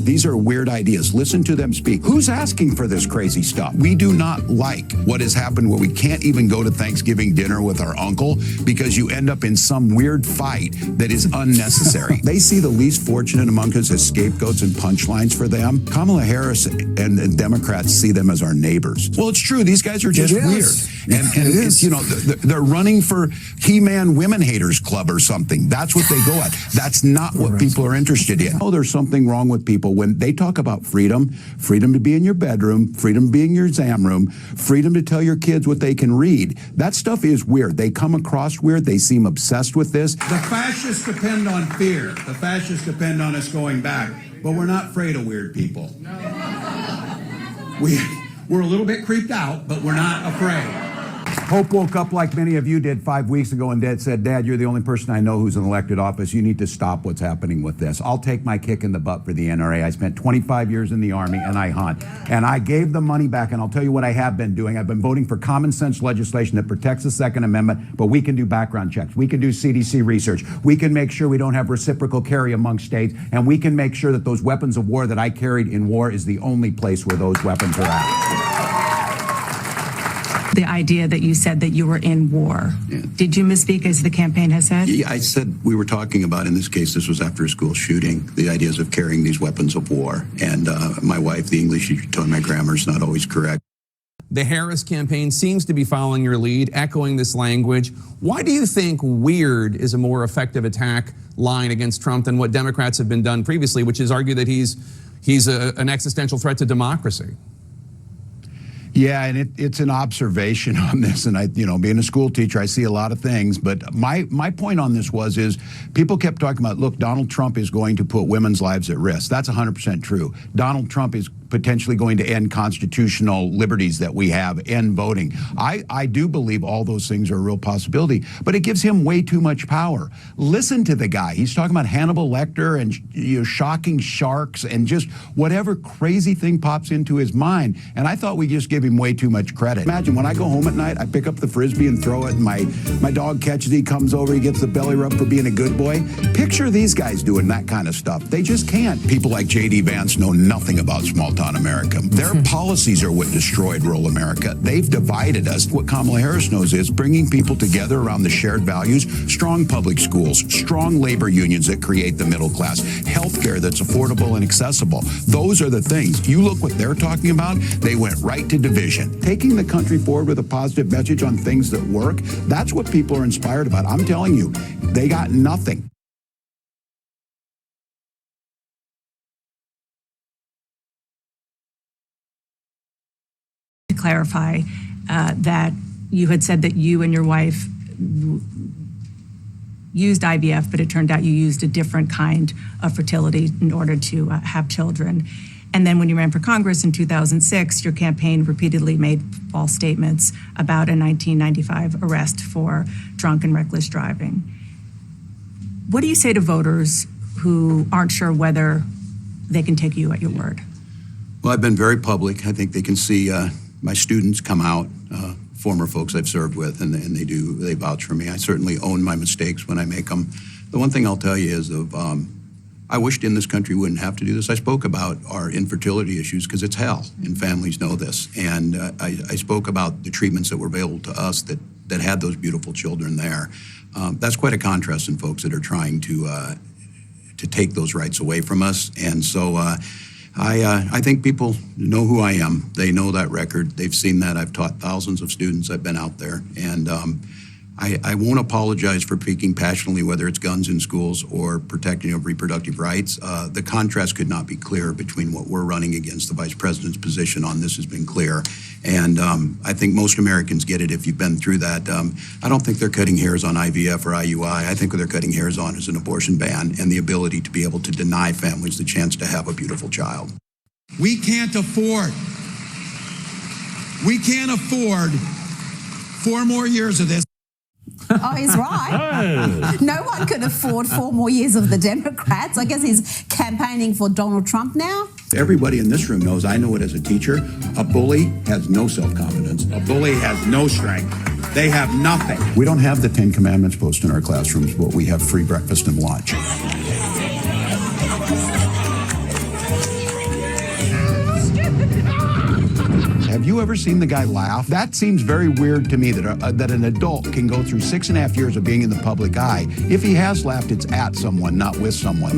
These are weird ideas. Listen to them speak. Who's asking for this crazy stuff? We do not like what has happened where we can't even go to Thanksgiving dinner with our uncle because you end up in some weird fight that is unnecessary. They see the least fortunate among us as scapegoats and punchlines for them. Kamala Harris and Democrats see them as our neighbors. Well, it's true. These guys are just weird. And it's, you know, they're running for He-Man Women Haters Club or something. That's what they go at. That's not what people are interested in. Oh, there's something wrong with people when they talk about freedom to be in your bedroom, freedom to be in your exam room, freedom to tell your kids what they can read. That stuff is weird. They come across weird. They seem obsessed with this. The fascists depend on fear. The fascists depend on us going back. But we're not afraid of weird people. We're a little bit creeped out, but we're not afraid. Hope woke up like many of you did 5 weeks ago and said, Dad, you're the only person I know who's in elected office. You need to stop what's happening with this. I'll take my kick in the butt for the NRA. I spent 25 years in the Army and I hunt. And I gave the money back, and I'll tell you what I have been doing. I've been voting for common sense legislation that protects the Second Amendment, but we can do background checks. We can do CDC research. We can make sure we don't have reciprocal carry among states, and we can make sure that those weapons of war that I carried in war is the only place where those weapons are at. The idea that you said that you were in war. Yeah. Did you misspeak as the campaign has said? Yeah, I said we were talking about, in this case, this was after a school shooting, the ideas of carrying these weapons of war. And my wife, the English teacher, told me my grammar is not always correct. The Harris campaign seems to be following your lead, echoing this language. Why do you think weird is a more effective attack line against Trump than what Democrats have been done previously, which is argue that he's an existential threat to democracy? Yeah, and it's an observation on this, and being a school teacher, I see a lot of things. But my point on this is people kept talking about, look, Donald Trump is going to put women's lives at risk. That's 100% true. Donald Trump is potentially going to end constitutional liberties that we have, end voting. I do believe all those things are a real possibility, but it gives him way too much power. Listen to the guy. He's talking about Hannibal Lecter and shocking sharks and just whatever crazy thing pops into his mind. And I thought we just give him way too much credit. Imagine when I go home at night, I pick up the Frisbee and throw it, and my dog catches it, he comes over, he gets the belly rub for being a good boy. Picture these guys doing that kind of stuff. They just can't. People like J.D. Vance know nothing about small-town America. Their policies are what destroyed rural America. They've divided us. What Kamala Harris knows is bringing people together around the shared values, strong public schools, strong labor unions that create the middle class, health care that's affordable and accessible. Those are the things. You look what they're talking about, they went right to division. Taking the country forward with a positive message on things that work, that's what people are inspired about. I'm telling you, they got nothing. To clarify that you had said that you and your wife used IVF, but it turned out you used a different kind of fertility in order to have children. And then when you ran for Congress in 2006, your campaign repeatedly made false statements about a 1995 arrest for drunk and reckless driving. What do you say to voters who aren't sure whether they can take you at your word? Well, I've been very public. I think they can see my students come out, former folks I've served with, and they vouch for me. I certainly own my mistakes when I make them. The one thing I'll tell you is I wished in this country wouldn't have to do this. I spoke about our infertility issues because it's hell, and families know this. And I spoke about the treatments that were available to us that had those beautiful children there. That's quite a contrast in folks that are trying to take those rights away from us. And so I think people know who I am. They know that record. They've seen that. I've taught thousands of students. I've been out there. And I won't apologize for speaking passionately, whether it's guns in schools or protecting of reproductive rights. The contrast could not be clearer between what we're running against. The vice president's position on this has been clear. And I think most Americans get it if you've been through that. I don't think they're cutting hairs on IVF or IUI. I think what they're cutting hairs on is an abortion ban and the ability to be able to deny families the chance to have a beautiful child. We can't afford 4 more years of this. Oh, he's right. No one could afford 4 more years of the Democrats. I guess he's campaigning for Donald Trump now. Everybody in this room knows, I know it as a teacher, a bully has no self-confidence. A bully has no strength. They have nothing. We don't have the 10 Commandments posted in our classrooms, but we have free breakfast and lunch. Have you ever seen the guy laugh? That seems very weird to me that an adult can go through 6.5 years of being in the public eye. If he has laughed, it's at someone, not with someone.